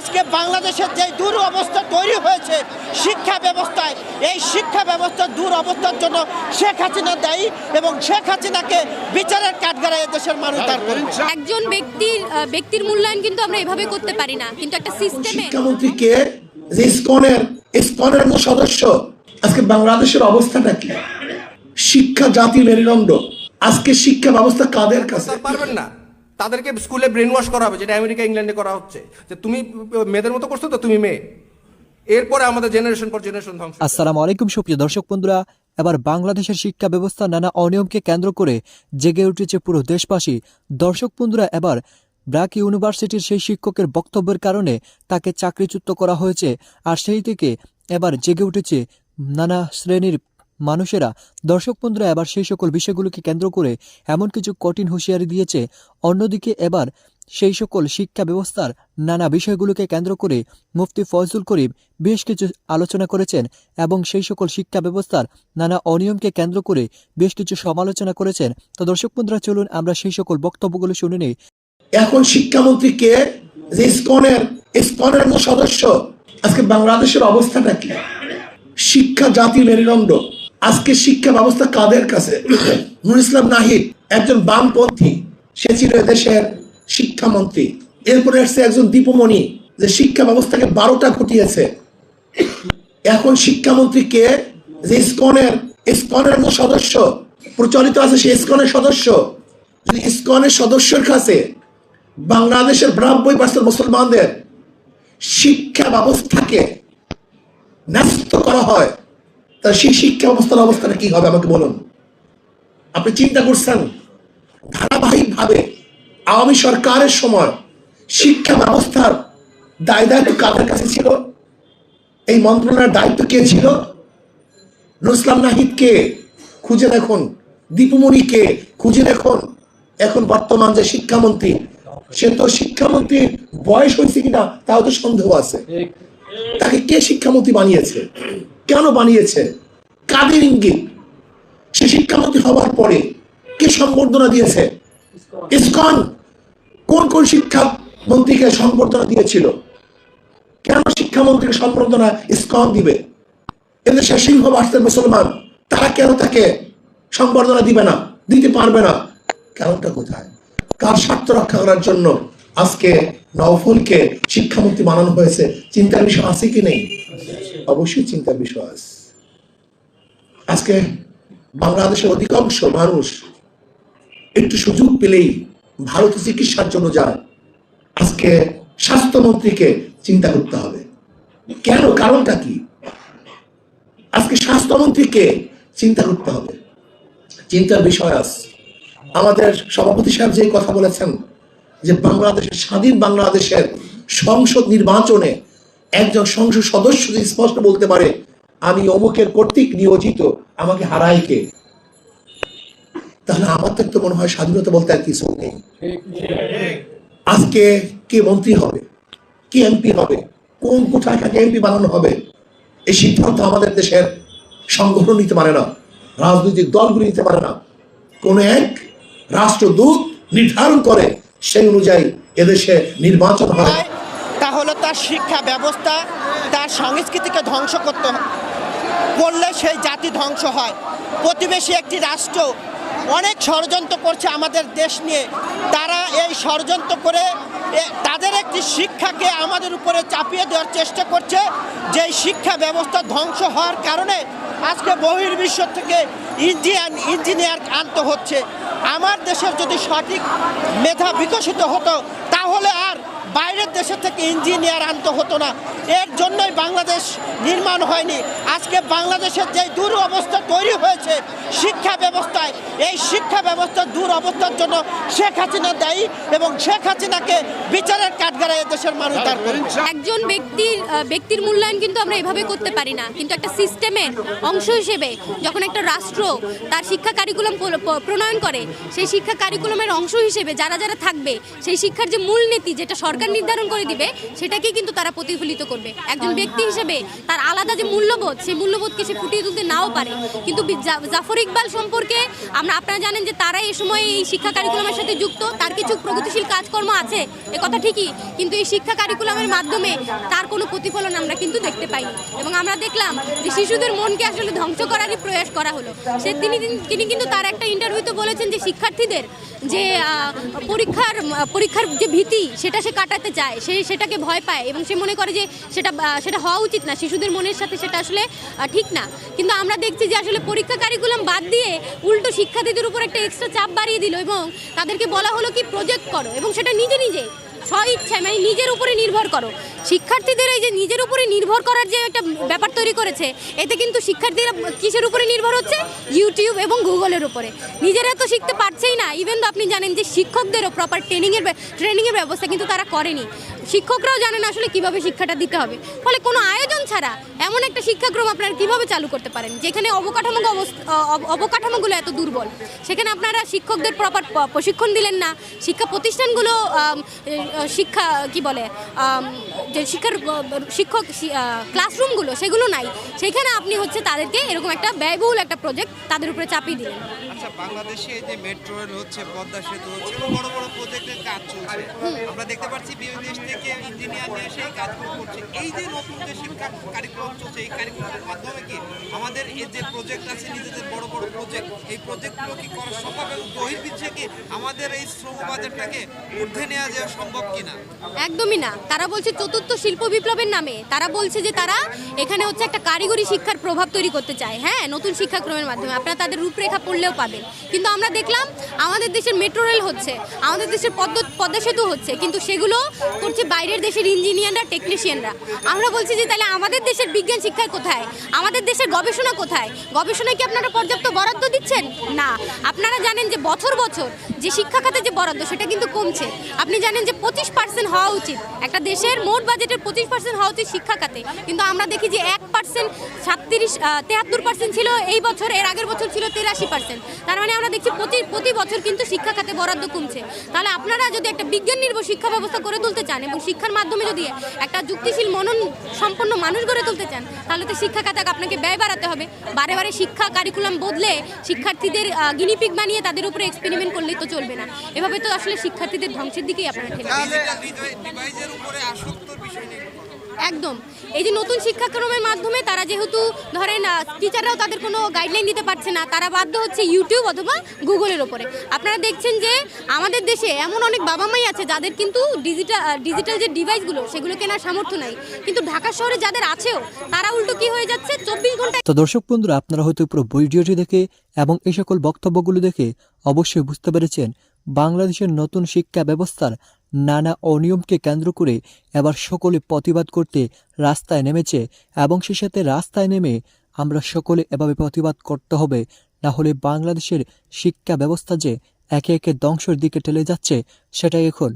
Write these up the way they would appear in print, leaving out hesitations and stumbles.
আজকে বাংলাদেশের যে দুরবস্থা তৈরি হয়েছে শিক্ষা ব্যবস্থায়, এই শিক্ষা ব্যবস্থার দুরবস্থার জন্য শেখ হাসিনা দায়ী এবং শেখ হাসিনাকে বিচারের কাঠগড়ায় দেশের মানুষ দাঁড় করবে। একজন ব্যক্তির মূল্যায়ন কিন্তু আমরা এভাবে করতে পারি না, কিন্তু একটা সিস্টেমে। শিক্ষামন্ত্রী কে? যে ইসকনের সদস্য। আজকে বাংলাদেশের অবস্থাটা কি? শিক্ষা জাতি মেরুদণ্ড। আজকে শিক্ষা ব্যবস্থা কাদের কাছে? পারবেন না, তাদেরকে স্কুলে ব্রেন ওয়াশ করা হবে, যেটা আমেরিকা ইংল্যান্ডে করা হচ্ছে, যে তুমি মেয়েদের মতো করছো তো তুমি মেয়ে। এরপরে আমাদের জেনারেশন পর জেনারেশন ধ্বংস। আসসালামু আলাইকুম সুপ্রিয় দর্শক বন্ধুরা, এবার বাংলাদেশের শিক্ষা ব্যবস্থা নানা অনিয়মকে কেন্দ্র করে জেগে উঠেছে পুরো দেশবাসী। দর্শক বন্ধুরা, এবার ব্র্যাক ইউনিভার্সিটির সেই শিক্ষকের বক্তব্যের কারণে তাকে চাকরিচ্যুত করা হয়েছে, আর সেই থেকে এবার জেগে উঠেছে নানা শ্রেণীর মানুষেরা। দর্শক বন্ধুরা, এবার সেই সকল বিষয়গুলোকে কেন্দ্র করে এমন কিছু কঠিন হুঁশিয়ারি দিয়েছে। অন্যদিকে এবার সেই সকল শিক্ষা ব্যবস্থার নানা বিষয়গুলোকে কেন্দ্র করে মুফতি ফয়জুল করিম বেশ কিছু আলোচনা করেছেন এবং সেই সকল শিক্ষা ব্যবস্থার নানা অনিয়মকে কেন্দ্র করে বেশ কিছু সমালোচনা করেছেন। তো দর্শক বন্ধুরা, চলুন আমরা সেই সকল বক্তব্যগুলো শুনে নিই। এখন শিক্ষামন্ত্রী কে? যে ইসকনের সদস্য। আজকে বাংলাদেশের অবস্থাটা কি? শিক্ষা জাতি মেরুদণ্ড। আজকে শিক্ষা ব্যবস্থা কাদের কাছে? নুরুল ইসলাম নাহিদ একজন বামপন্থী, সে ছিল দেশের শিক্ষামন্ত্রী। এরপরে আসছে একজন দীপুমণি, যে শিক্ষা ব্যবস্থাকে 12টা ঘটিয়েছে। এখন শিক্ষামন্ত্রী কে? যে ইসকনের সদস্য। প্রচলিত আছে সে ইসকনের সদস্য। যদি ইসকনের সদস্যের কাছে বাংলাদেশের 92% মুসলমানদের শিক্ষা ব্যবস্থাকে ন্যস্ত করা হয়, তাহলে সেই শিক্ষা ব্যবস্থার অবস্থাটা কি হবে আমাকে বলুন। আপনি চিন্তা করছেন ধারাবাহিকভাবে আওয়ামী সরকারের সময় শিক্ষা ব্যবস্থার দায়িত্ব কাদের কাছে ছিল? এই মন্ত্রণালয়ের দায়িত্ব কে ছিল? নুরুল ইসলাম নাহিদ কে? খুঁজে দেখুন। দীপুমণি কে? খুঁজে দেখুন। এখন বর্তমান যে শিক্ষামন্ত্রী, সে তো শিক্ষামন্ত্রীর বয়স হয়েছে কিনা তাও তো সন্দেহ আছে। তাকে কে শিক্ষামন্ত্রী বানিয়েছে? কেন বানিয়েছে? কাদের ইঙ্গিত? সে শিক্ষামন্ত্রী হওয়ার পরে কে সম্বর্ধনা দিয়েছে? ইসকন কোন শিক্ষামন্ত্রীকে সম্বর্ধনা দিয়েছিল? কেন শিক্ষামন্ত্রীকে সম্বর্ধনা ইসকন দিবে? এদেশের সিংহবাসের মুসলমান, তারা কেন তাকে সম্বর্ধনা দিবে না, দিতে পারবে না? কারণটা কোথায়? কার স্বার্থ রক্ষা করার জন্য আজকে নওফলকে শিক্ষামন্ত্রী বানানো হয়েছে? চিন্তার বিষয় আছে কি নেই? অবশ্যই চিন্তার বিষয় আছে। আজকে বাংলাদেশের অধিকাংশ মানুষ একটু সুযোগ পেলেই ভারতে চিকিৎসার জন্য যায়। আজকে স্বাস্থ্যমন্ত্রীকে চিন্তা করতে হবে কেন? কারণটা কি? আজকে স্বাস্থ্যমন্ত্রীকে চিন্তা করতে হবে। চিন্তার বিষয় আছে। আমাদের সভাপতি সাহেব যে কথা বলেছেন যে বাংলাদেশের স্বাধীন বাংলাদেশের সংসদ নির্বাচনে একজন সংসদ সদস্য যদি স্পষ্ট বলতে পারে আমি অমুকের কর্তৃক নিয়োজিত, আমাকে হারায় কে, তাহলে আমাদের তো মনে হয় স্বাধীনতা বলতে আর কিছু নেই। আজকে কে মন্ত্রী হবে, কে এমপি হবে, কোন কোথায় কাকে এমপি বানানো হবে, এই সিদ্ধান্ত আমাদের দেশের সংগঠন নিতে পারে না, রাজনৈতিক দলগুলি নিতে পারে না। কোন এক রাষ্ট্রদূত নির্ধারণ করে সেই অনুযায়ী এদেশে নির্বাচন হয়। তাহলে তার শিক্ষা ব্যবস্থা, তার সংস্কৃতিকে ধ্বংস করলে সেই জাতি ধ্বংস হয়। প্রতিবেশী একটি রাষ্ট্র অনেক ষড়যন্ত্র করছে আমাদের দেশ নিয়ে। তারা এই ষড়যন্ত্র করে তাদের একটি শিক্ষাকে আমাদের উপরে চাপিয়ে দেওয়ার চেষ্টা করছে, যেই শিক্ষা ব্যবস্থা ধ্বংস হওয়ার কারণে আজকে বহির্বিশ্ব থেকে ইঞ্জিনিয়ার আনতে হচ্ছে। আমার দেশের যদি সঠিক মেধা বিকশিত হতো তাহলে আর বাইরের দেশের থেকে ইঞ্জিনিয়ার আনতে হতো না। এর জন্যই বাংলাদেশ নির্মাণ হয়নি। আজকে বাংলাদেশের যে দুরবস্থা তৈরি হয়েছে শিক্ষা ব্যবস্থায়, এই শিক্ষা ব্যবস্থার দুরবস্থার জন্য শেখ হাসিনা দায়ী এবং শেখ হাসিনাকে বিচারের কাঠগড়ায় দেশের মানুষ দাঁড় করবে। একজন ব্যক্তির মূল্যায়ন কিন্তু আমরা এভাবে করতে পারি না, কিন্তু একটা সিস্টেমের অংশ হিসেবে যখন একটা রাষ্ট্র তার শিক্ষা কারিকুলাম প্রণয়ন করে, সেই শিক্ষা কারিকুলামের অংশ হিসেবে যারা যারা থাকবে, সেই শিক্ষার যে মূলনীতি যেটা সরকার সরকার নির্ধারণ করে দিবে সেটাকেই কিন্তু তারা প্রতিফলিত করবে। একজন ব্যক্তি হিসেবে তার আলাদা যে মূল্যবোধ, সেই মূল্যবোধকে সে ফুটিয়ে তুলতে নাও পারে। কিন্তু জাফর ইকবাল সম্পর্কে আপনারা জানেন যে তারা এই সময় এই শিক্ষা কারিকুলামের সাথে যুক্ত, তার কিছু প্রগতিশীল কাজকর্ম আছে, এ কথা ঠিকই, কিন্তু এই শিক্ষা কারিকুলামের মাধ্যমে তার কোনো প্রতিফলন আমরা কিন্তু দেখতে পাইনি। এবং আমরা দেখলাম যে শিশুদের মনকে আসলে ধ্বংস করারই প্রয়াস করা হলো। তিনি কিন্তু তার একটা ইন্টারভিউতে বলেছেন যে শিক্ষার্থীদের যে পরীক্ষার যে ভীতি সেটা সে কাটাতে চায়, সেটাকে ভয় পায় এবং সে মনে করে যে সেটা হওয়া উচিত না, শিশুদের মনের সাথে সেটা আসলে ঠিক না। কিন্তু আমরা দেখছি যে আসলে পরীক্ষা কারিকুলাম বাদ দিয়ে উল্টো শিক্ষার্থীদের উপর একটা এক্সট্রা চাপ বাড়িয়ে দিল এবং তাদেরকে বলা হলো কি প্রজেক্ট করো, এবং সেটা নিজে স্বইচ্ছায়, মানে নিজের উপরে নির্ভর করো। শিক্ষার্থীদের এই যে নিজের উপরে নির্ভর করার যে একটা ব্যাপার তৈরি করেছে, এতে কিন্তু শিক্ষার্থীরা কিসের উপরে নির্ভর হচ্ছে? ইউটিউব এবং গুগলের উপরে। নিজেরা তো শিখতে পারছেই না, ইভেন তো আপনি জানেন যে শিক্ষকদেরও প্রপার ট্রেনিংয়ের ব্যবস্থা কিন্তু তারা করেনি। শিক্ষকরাও জানেন আসলে কিভাবে শিক্ষাটা দিতে হবে। ফলে কোনো আয়োজন ছাড়া এমন একটা শিক্ষাক্রম আপনারা কিভাবে চালু করতে পারেন যেখানে অবকাঠামোগুলো এত দুর্বল? সেখানে আপনারা শিক্ষকদের প্রপার প্রশিক্ষণ দিলেন না, শিক্ষা প্রতিষ্ঠানগুলো শিক্ষক ক্লাসরুমগুলো সেগুলো নাই, সেখানে আপনি হচ্ছে তাদেরকে এরকম একটা ব্যয়বহুল একটা প্রজেক্ট তাদের উপরে চাপিয়ে দিলেন। আচ্ছা, বাংলাদেশে এই যে মেট্রো রেল হচ্ছে, পদ্মা সেতু হচ্ছে, বড় বড় প্রজেক্টের কাজ চলছে, আমরা দেখতে পাচ্ছি বিভিন্ন দেশ থেকে ইঞ্জিনিয়ার নিয়ে সেই কাজগুলো করছে। এই যে নতুন যে শিক্ষা কারিকুলাম চলছে, এই কারিকুলামের মাধ্যমে কি আমাদের এই যে প্রজেক্ট আছে, নিজেদের বড় বড় প্রজেক্ট, এই প্রজেক্টগুলো কি করা সম্ভব এবং বহির্বিশ্বে কি আমাদের এই শ্রম বাজারটাকে ঊর্ধ্বে নেওয়া যাওয়া সম্ভব কিনা? একদমই না। তারা বলছে চতুর্থ শিল্প বিপ্লবের নামে তারা বলছে যে তারা এখানে হচ্ছে একটা কারিগরি শিক্ষার প্রভাব তৈরি করতে চায়। হ্যাঁ, নতুন শিক্ষাক্রমের মাধ্যমে আপনারা তাদের রূপরেখা পড়লেও পাবেন। কিন্তু আমরা দেখলাম আমাদের দেশের মেট্রো রেল হচ্ছে, আমাদের দেশের পদ্মা সেতু হচ্ছে, কিন্তু সেগুলো করছে বাইরের দেশের ইঞ্জিনিয়াররা, টেকনিশিয়ানরা। আমরা বলছি যে তাহলে আমাদের দেশের বিজ্ঞান শিক্ষা কোথায়? আমাদের দেশের গবেষণা কোথায়? গবেষণায় কি আপনারা পর্যাপ্ত বরাদ্দ দিচ্ছেন? না। আপনারা জানেন যে বছর বছর যে শিক্ষা খাতে যে বরাদ্দ সেটা কিন্তু কমছে। আপনি জানেন যে 25% হওয়া উচিত, একটা দেশের মোট বাজেটের 25% হওয়া উচিত শিক্ষা খাতে, কিন্তু আমরা দেখি যে 1% 73% ছিল এই বছর, এর আগের বছর ছিল 83%। তার মানে আমরা দেখছি প্রতি বছর কিন্তু শিক্ষা খাতে বরাদ্দ কমছে। তাহলে আপনারা যদি একটা বিজ্ঞান নির্ভর শিক্ষা ব্যবস্থা করে তুলতে চান এবং শিক্ষার মাধ্যমে যদি একটা যুক্তিশীল মনন সম্পন্ন মানুষ গড়ে তুলতে চান, তাহলে তো শিক্ষা খাতে আপনাকে ব্যয় বাড়াতে হবে। বারে বারে শিক্ষা কারিকুলাম বদলে শিক্ষার্থীদের গিনিপিগ বানিয়ে তাদের উপরে এক্সপেরিমেন্ট করলেই তো চলবে না। এভাবে তো আসলে শিক্ষার্থীদের ধ্বংসের দিকেই আপনারা ঠেলে ডিভাইসের উপরে আসক্তর বিষয় নেই। একদম। এই যে নতুন শিক্ষাক্রমের মাধ্যমে তারা যেহেতু ধরেন টিচাররাও তাদের কোনো গাইডলাইন দিতে পারছে না, তারা বাধ্য হচ্ছে ইউটিউব অথবা গুগলের ওপরে। আপনারা দেখছেন যে আমাদের দেশে এমন অনেক বাবা মাই আছে যাদের কিন্তু ডিজিটাল যে ডিভাইসগুলো সেগুলো কেনার সামর্থ্য নাই, কিন্তু ঢাকা শহরে যাদের আছেও তারা উল্টো কি হয়ে যাচ্ছে 24 ঘন্টা। তো দর্শক বন্ধুরা, আপনারা হয়তো পুরো ভিডিওটি দেখে এবং এই সকল বক্তব্যগুলো দেখে অবশ্যই বুঝতে পেরেছেন বাংলাদেশের নতুন শিক্ষা ব্যবস্থার নানা অনিয়মকে কেন্দ্র করে এবার সকলে প্রতিবাদ করতে রাস্তায় নেমেছে, এবং সে সাথে রাস্তায় নেমে আমরা সকলে এভাবে প্রতিবাদ করতে হবে, না হলে বাংলাদেশের শিক্ষা ব্যবস্থা যে একে একে ধ্বংসের দিকে ঠেলে যাচ্ছে সেটাই এখন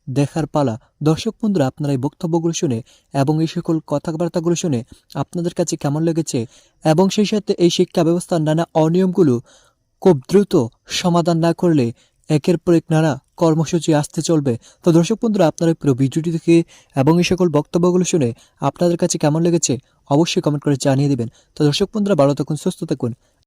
দেখার পালা। দর্শক বন্ধুরা, আপনারা এই বক্তব্যগুলো শুনে এবং এই সকল কথাবার্তাগুলো শুনে আপনাদের কাছে কেমন লেগেছে, এবং সেই সাথে এই শিক্ষা ব্যবস্থার নানা অনিয়মগুলো খুব দ্রুত সমাধান না করলে একের পর এক নানা কর্মসূচি আসতে চলবে। তো দর্শক বন্ধুরা, আপনারা পুরো ভিডিওটি দেখে এবং এই সকল বক্তব্যগুলো শুনে আপনাদের কাছে কেমন লেগেছে অবশ্যই কমেন্ট করে জানিয়ে দেবেন। তো দর্শক বন্ধুরা, ভালো থাকুন, সুস্থ থাকুন।